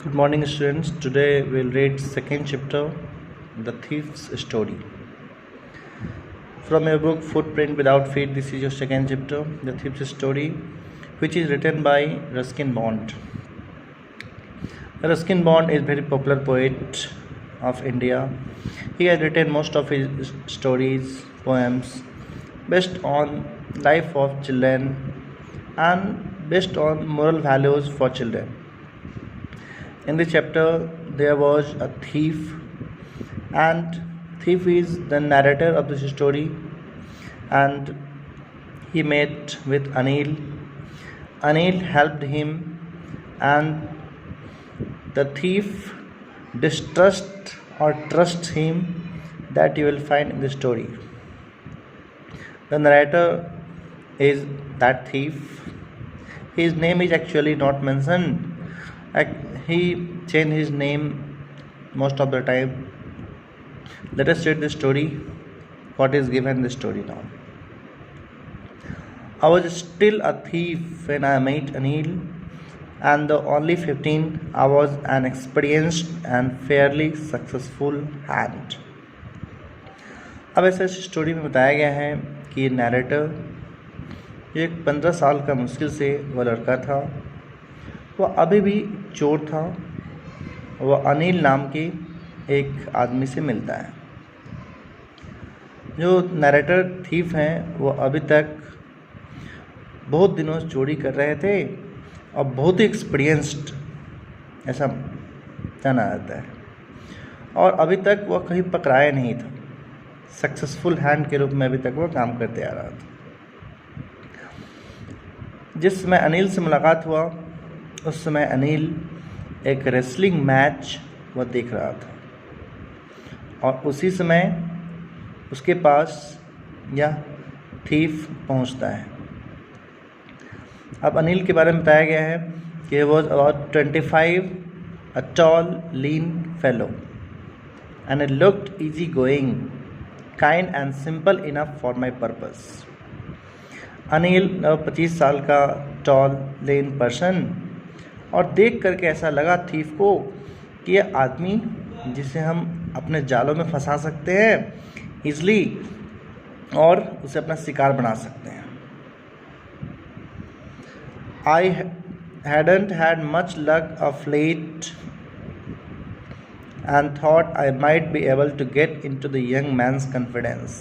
Good morning, students. Today we'll read second chapter, The Thief's Story. From your book Footprint Without Feet, this is your second chapter, The Thief's Story, which is written by Ruskin Bond. Ruskin Bond is a very popular poet of India. He has written most of his stories, poems, based on life of children and based on moral values for children. In this chapter, there was a thief, and thief is the narrator of this story, and he met with Anil. Anil helped him, and the thief distrust or trusts him. That you will find in the story. The narrator is that thief. His name is actually not mentioned. He changed his name most of the time. Let us read the story. What is given in the story now? I was still a thief when I met Anil, and though only 15, I was an experienced and fairly successful hand. अब ऐसे इस story में बताया गया है कि narrator एक 15 साल का मुश्किल से वह लड़का था, वह अभी भी चोर था। वह अनिल नाम के एक आदमी से मिलता है। जो नैरेटर थीफ हैं वह अभी तक बहुत दिनों से चोरी कर रहे थे और बहुत ही एक्सपीरियंस्ड ऐसा जाना जाता है, और अभी तक वह कहीं पकड़ाया नहीं था। सक्सेसफुल हैंड के रूप में अभी तक वह काम करते आ रहा था। जिस समय अनिल से मुलाकात हुआ उस समय अनिल एक रेसलिंग मैच वह देख रहा था, और उसी समय उसके पास यह थीफ पहुंचता है। अब अनिल के बारे में बताया गया है कि he was about 25, a tall, lean fellow, and it looked easygoing, kind and simple enough for my purpose. Anil 25 साल का टॉल लेन पर्सन, और देख करके ऐसा लगा थीफ को कि यह आदमी जिसे हम अपने जालों में फंसा सकते हैं ईजली, और उसे अपना शिकार बना सकते हैं। I hadn't had much luck of late and thought I might be able to get into the young man's confidence.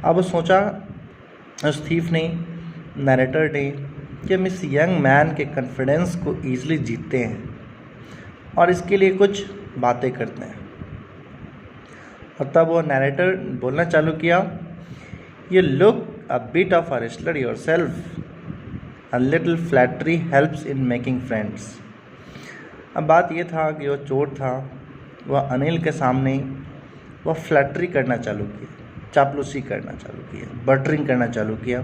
अब सोचा उस थीफ ने, नैरेटर ने, कि हम इस यंग मैन के कॉन्फिडेंस को ईजिली जीतते हैं और इसके लिए कुछ बातें करते हैं। और तब वो नैरेटर बोलना चालू किया, You look a bit of a wrestler yourself. A little flattery helps in making friends. अब बात ये था कि वो चोर था, वह अनिल के सामने वह फ्लैटरी करना चालू किया, चापलूसी करना चालू किया, बटरिंग करना चालू किया,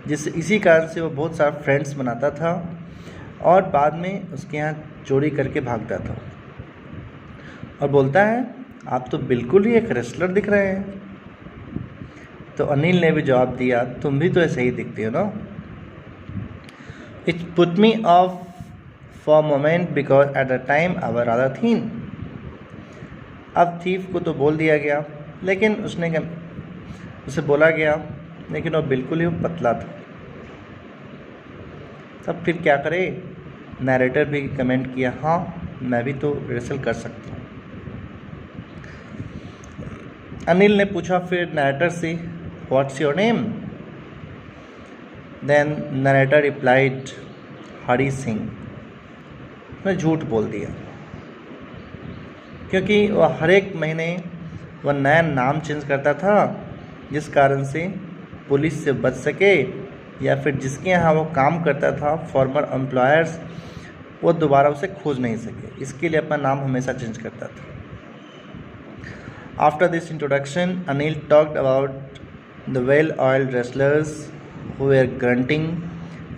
जिससे इसी कारण से वो बहुत सारा फ्रेंड्स बनाता था और बाद में उसके यहाँ चोरी करके भागता था। और बोलता है, आप तो बिल्कुल ही एक रेसलर दिख रहे हैं। तो अनिल ने भी जवाब दिया, तुम भी तो ऐसे ही दिखते हो ना। It put me off for a moment because at the time I was rather thin. अब थीफ को तो बोल दिया गया, लेकिन उसे बोला गया, लेकिन वो बिल्कुल ही पतला था। तब फिर क्या करे? नैरेटर भी कमेंट किया, हाँ मैं भी तो रेसल कर सकता हूँ। अनिल ने पूछा फिर नैरेटर से, what's your name? Then narrator replied, Hari Singh. उसने झूठ बोल दिया, क्योंकि वह हर एक महीने वह नया नाम चेंज करता था, जिस कारण से पुलिस से बच सके, या फिर जिसके यहाँ वो काम करता था फॉर्मर एम्प्लॉयर्स वो दोबारा उसे खोज नहीं सके। इसके लिए अपना नाम हमेशा चेंज करता था। After this introduction Anil talked about the well oiled wrestlers who were grunting,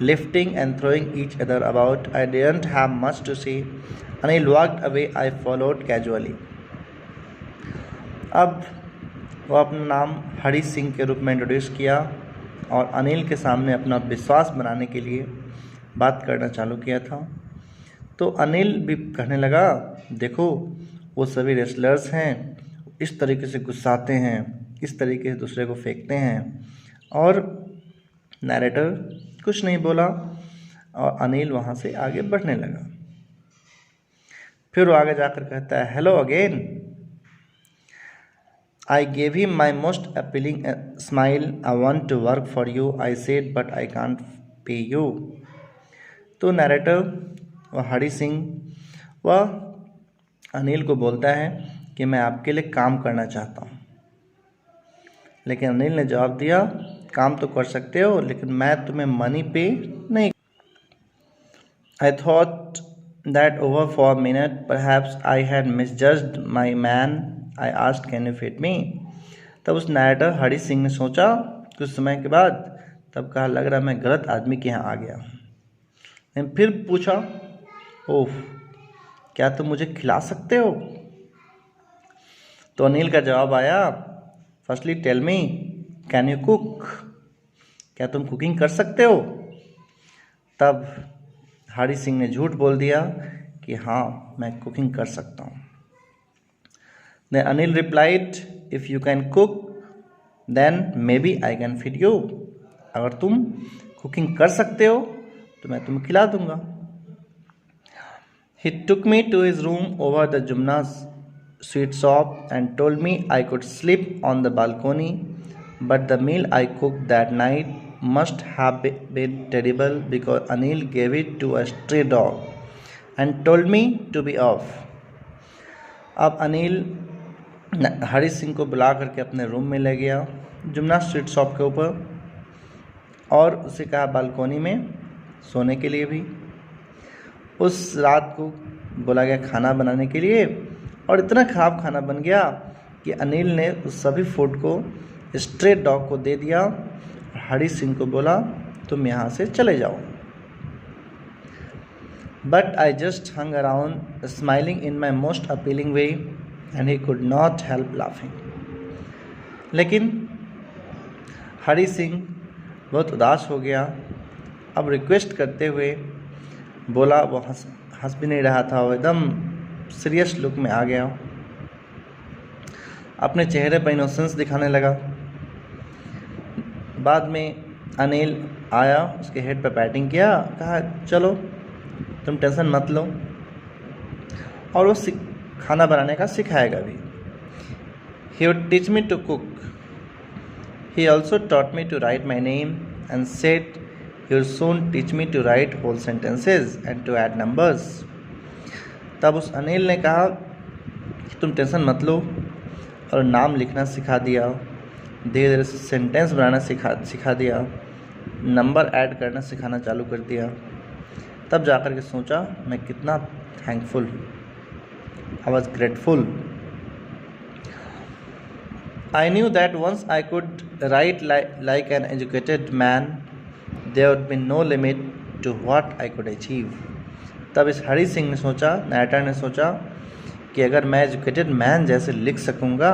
lifting and throwing each other about. I didn't have much to say. Anil walked away. I followed casually. अब वो अपना नाम हरी सिंह के रूप में introduce किया और अनिल के सामने अपना विश्वास बनाने के लिए बात करना चालू किया था। तो अनिल भी कहने लगा, देखो वो सभी रेसलर्स हैं, इस तरीके से गुस्साते हैं, इस तरीके से दूसरे को फेंकते हैं। और नैरेटर कुछ नहीं बोला और अनिल वहाँ से आगे बढ़ने लगा। फिर वो आगे जाकर कहता है, hello again, I gave him my most appealing smile, I want to work for you, I said but I can't pay you. तो नैरेटर व हरी सिंह वह अनिल को बोलता है कि मैं आपके लिए काम करना चाहता हूँ, लेकिन अनिल ने जवाब दिया, काम तो कर सकते हो लेकिन मैं तुम्हें मनी पे नहीं। I thought that over for minute perhaps I had misjudged my man, I asked can you feed me. तब उस नैरेटर हरी सिंह ने सोचा कुछ समय के बाद, तब कहा, लग रहा मैं गलत आदमी के यहाँ आ गया। लेकिन फिर पूछा, ओह क्या तुम मुझे खिला सकते हो? तो अनिल का जवाब आया, firstly tell me can you cook, क्या तुम कुकिंग कर सकते हो? तब हरी सिंह ने झूठ बोल दिया कि हाँ मैं कुकिंग कर सकता हूँ। Then Anil replied, if you can cook then maybe I can feed you, अगर तुम कुकिंग कर सकते हो तो मैं तुम्हें खिला दूंगा। He took me to his room over the Jumna's sweet shop and told me I could sleep on the balcony, but the meal I cooked that night must have been terrible because Anil gave it to a stray dog and told me to be off. अब अनिल हरी सिंह को बुला करके अपने room में ले गया Yumna street shop के ऊपर, और उसे कहा बालकोनी में सोने के लिए भी। उस रात को बोला गया खाना बनाने के लिए, और इतना ख़राब खाना बन गया कि अनिल ने उस सभी फूड को स्ट्रे डॉग को दे दिया। हरी सिंह को बोला, तुम यहाँ से चले जाओ। But I just hung around smiling in my most appealing way and he could not help laughing. लेकिन हरी सिंह बहुत उदास हो गया। अब रिक्वेस्ट करते हुए बोला, वो हंस भी नहीं रहा था, वो एकदम सीरियस लुक में आ गया, अपने चेहरे पर इनोसेंस दिखाने लगा। बाद में अनिल आया, उसके हेड पर पैटिंग किया, कहा चलो तुम टेंशन मत लो, और वो खाना बनाने का सिखाएगा भी। He would teach me to cook, he also taught me to write my name and said he will soon teach me to write whole sentences and to add numbers. तब उस अनिल ने कहा कि तुम टेंशन मत लो, और नाम लिखना सिखा दिया, धीरे धीरे सेंटेंस बनाना सिखा दिया, नंबर ऐड करना सिखाना चालू कर दिया। तब जाकर के सोचा मैं कितना thankful, I was grateful. I knew that once I could write like an educated man, there would be no limit to what I could achieve. तब इस हरी सिंह ने सोचा, नैरेटर ने सोचा कि अगर मैं एजुकेटेड मैन जैसे लिख सकूँगा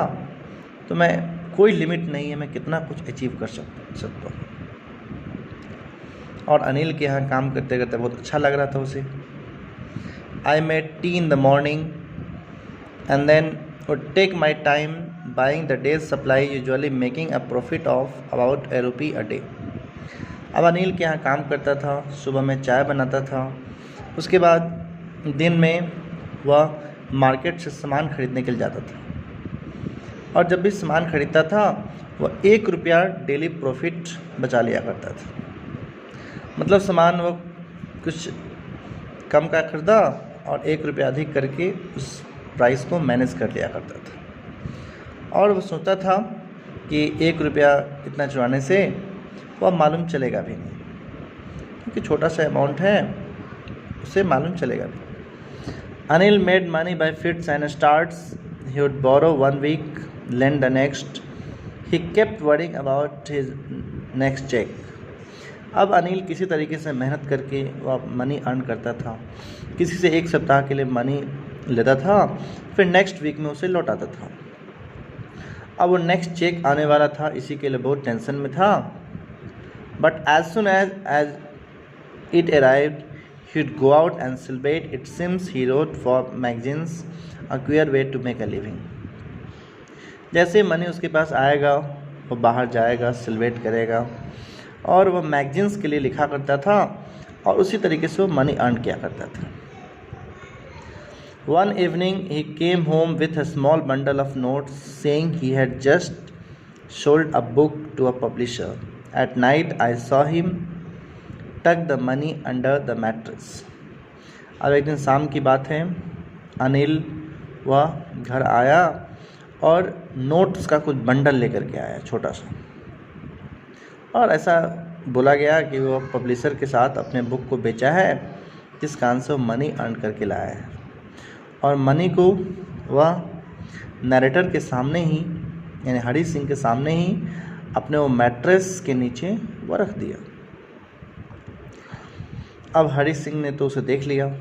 तो मैं कोई लिमिट नहीं है, मैं कितना कुछ अचीव कर सकता हूँ। और अनिल के यहाँ काम करते करते बहुत अच्छा लग रहा था उसे। I made tea in the morning and then would take my time buying the day's supply, usually making a profit of about ₹1 a day. अब अनिल के यहाँ काम करता था, सुबह में चाय बनाता था, उसके बाद दिन में वह मार्केट से सामान खरीदने के लिए जाता था, और जब भी सामान खरीदता था वह ₹1 डेली प्रॉफिट बचा लिया करता था। मतलब सामान वो कुछ कम का खरीदा और ₹1 अधिक करके उस प्राइस को मैनेज कर लिया करता था, और वो सोचता था कि ₹1 इतना चुराने से वह मालूम चलेगा भी नहीं, क्योंकि छोटा सा अमाउंट है, उसे मालूम चलेगा भी। Anil made money by fits and starts, he would borrow 1 week, lend the next, he kept worrying about his next check. अब अनिल किसी तरीके से मेहनत करके वह मनी अर्न करता था, किसी से 1 सप्ताह के लिए मनी लेता था, फिर नेक्स्ट वीक में उसे लौटाता था। अब वो नेक्स्ट चेक आने वाला था, इसी के लिए बहुत टेंशन में था। But as soon as it arrived, He'd go out and celebrate. It seems he wrote for magazines, a queer way to make a living. जैसे मनी उसके पास आएगा वो बाहर जाएगा, सेलिब्रेट करेगा और वह मैगजीन्स के लिए लिखा करता था और उसी तरीके से वो मनी अर्न किया करता था. One evening he came home with a small bundle of notes saying he had just sold a book to a publisher. At night I saw him tuck the money under the mattress. अब एक दिन शाम की बात है, अनिल वह घर आया और नोट्स का कुछ बंडल लेकर के आया छोटा सा, और ऐसा बोला गया कि वो पब्लिशर के साथ अपने बुक को बेचा है जिस कारण से वो मनी अर्न करके लाया है. और मनी को वह नरेटर के सामने ही यानी हरी सिंह के सामने ही अपने वो मैट्रेस के नीचे वो रख दिया. अब हरी सिंह ने तो उसे देख लिया.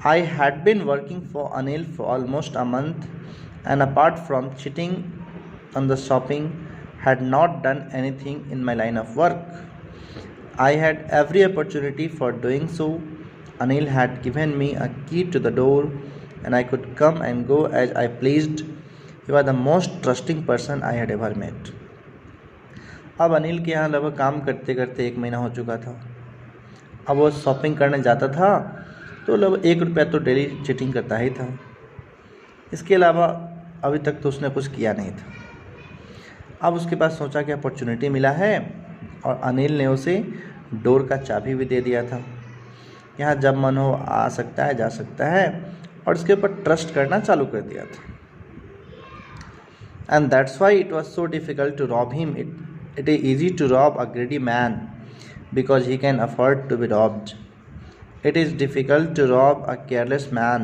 I had been working for Anil for almost a month and apart from cheating on the shopping had not done anything in my line of work. I had every opportunity for doing so. Anil had given me a key to the door and I could come and go as I pleased. You are the most trusting person I had ever met. अब अनिल के यहाँ लगभग काम करते करते 1 महीना हो चुका था. अब वो शॉपिंग करने जाता था तो लगभग 1 रुपया तो डेली चीटिंग करता ही था. इसके अलावा अभी तक तो उसने कुछ किया नहीं था. अब उसके पास सोचा कि अपॉर्चुनिटी मिला है और अनिल ने उसे डोर का चाबी भी दे दिया था. यहाँ जब मन हो आ सकता है, जा सकता है और उसके ऊपर ट्रस्ट करना चालू कर दिया था. And that's why it was so difficult to rob him. It is easy to rob a greedy man because he can afford to be robbed. It is difficult to rob a careless man.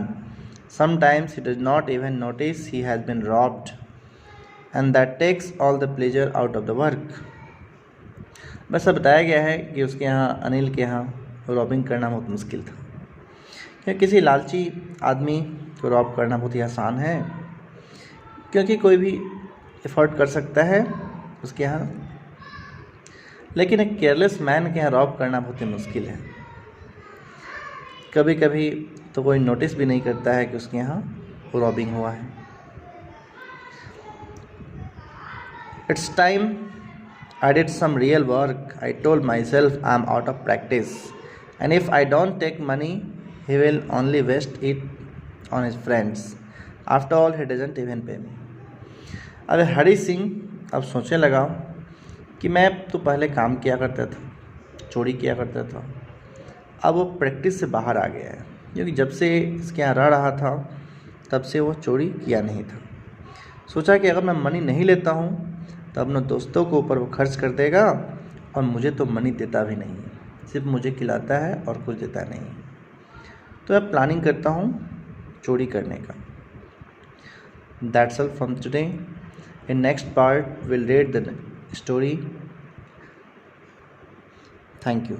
Sometimes he does not even notice he has been robbed, and that takes all the pleasure out of the work. बस बताया गया है कि उसके यहाँ अनिल के यहाँ robbing करना बहुत मुश्किल था. क्योंकि किसी लालची आदमी को रॉब करना बहुत ही आसान है, क्योंकि कोई भी एफर्ट कर सकता है उसके यहाँ, लेकिन एक केयरलेस मैन के यहाँ रॉब करना बहुत ही मुश्किल है. कभी कभी तो कोई नोटिस भी नहीं करता है कि उसके यहाँ रॉबिंग हुआ है. It's time I did some real work. I told myself I am out of practice and if I don't take money he will only waste it on his friends. After all he doesn't even pay me. अब हरी सिंह अब सोचने लगा कि मैं तो पहले काम किया करता था, चोरी किया करता था, अब वो प्रैक्टिस से बाहर आ गया है. क्योंकि जब से इसके यहाँ रह रहा था तब से वो चोरी किया नहीं था. सोचा कि अगर मैं मनी नहीं लेता हूँ तो अपने दोस्तों के ऊपर वो खर्च कर देगा और मुझे तो मनी देता भी नहीं है, सिर्फ मुझे खिलाता है और कुछ देता नहीं. तो मैं प्लानिंग करता हूँ चोरी करने का. That's all from today. In next part will read the story. Thank you.